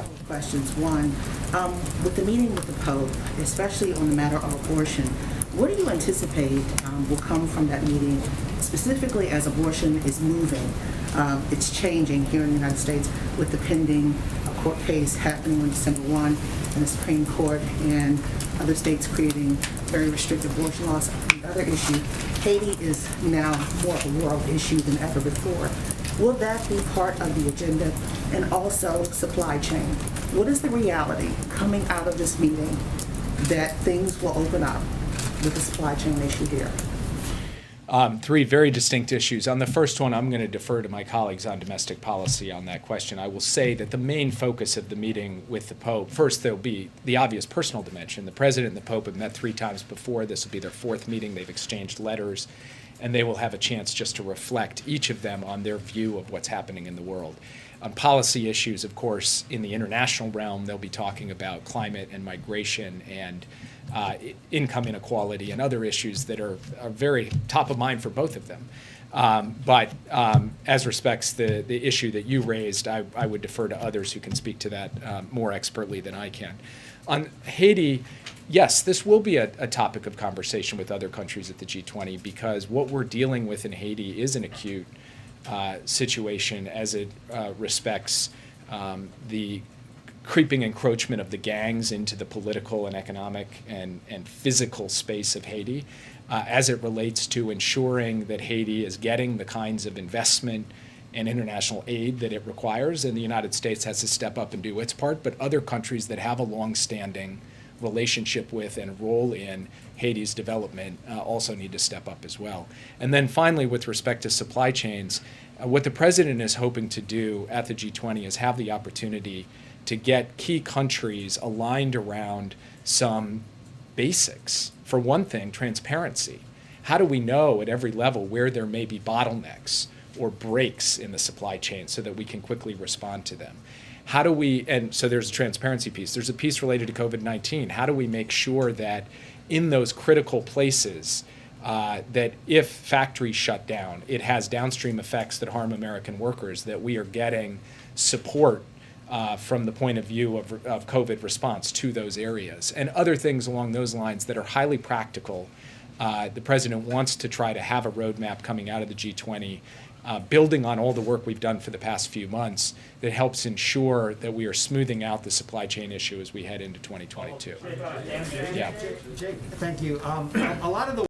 couple of questions. One, with the meeting with the Pope, especially on the matter of abortion, what do you anticipate will come from that meeting, specifically as abortion is moving? It's changing here in the United States with the pending court case happening on December 1 in the Supreme Court and other states creating very restrictive abortion laws. The other issue, Haiti is now more of a world issue than ever before. Will that be part of the agenda? And also supply chain. What is the reality coming out of this meeting that things will open up with the supply chain issue here? Three very distinct issues. On the first one, I'm going to defer to my colleagues on domestic policy on that question. I will say that the main focus of the meeting with the Pope, first there'll be the obvious personal dimension. The President and the Pope have met 3 times before. This will be their 4th meeting. They've exchanged letters, and they will have a chance just to reflect, each of them, on their view of what's happening in the world. On policy issues, of course, in the international realm, they'll be talking about climate and migration and income inequality and other issues that are very top of mind for both of them. But as respects the issue that you raised, I would defer to others who can speak to that more expertly than I can. On Haiti, yes, this will be a topic of conversation with other countries at the G20 because what we're dealing with in Haiti is an acute situation as it respects the creeping encroachment of the gangs into the political and economic and physical space of Haiti, as it relates to ensuring that Haiti is getting the kinds of investment and international aid that it requires, and the United States has to step up and do its part, but other countries that have a long-standing relationship with and role in Haiti's development also need to step up as well. And then finally, with respect to supply chains, what the President is hoping to do at the G20 is have the opportunity to get key countries aligned around some basics. For one thing, transparency. How do we know at every level where there may be bottlenecks or breaks in the supply chain so that we can quickly respond to them? How do we, and so there's a transparency piece. There's a piece related to COVID-19. How do we make sure that in those critical places that if factories shut down, it has downstream effects that harm American workers, that we are getting support from the point of view of COVID response to those areas, and other things along those lines that are highly practical. The President wants to try to have a roadmap coming out of the G20, building on all the work we've done for the past few months that helps ensure that we are smoothing out the supply chain issue as we head into 2022. Jake, thank you. A lot of the